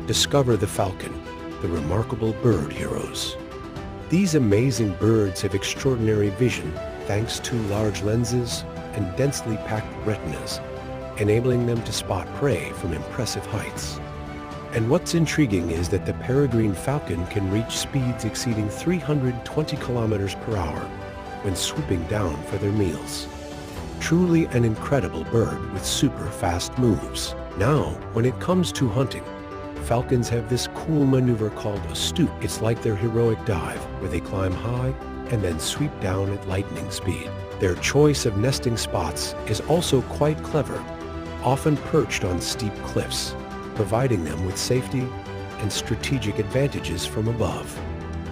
Discover the falcon, the remarkable bird heroes. These amazing birds have extraordinary vision thanks to large lenses and densely packed retinas, enabling them to spot prey from impressive heights. And what's intriguing is that the peregrine falcon can reach speeds exceeding 320 kilometers per hour when swooping down for their meals. Truly an incredible bird with super fast moves. Now, when it comes to hunting, falcons have this cool maneuver called a stoop. It's like their heroic dive, where they climb high and then sweep down at lightning speed. Their choice of nesting spots is also quite clever, often perched on steep cliffs, providing them with safety and strategic advantages from above.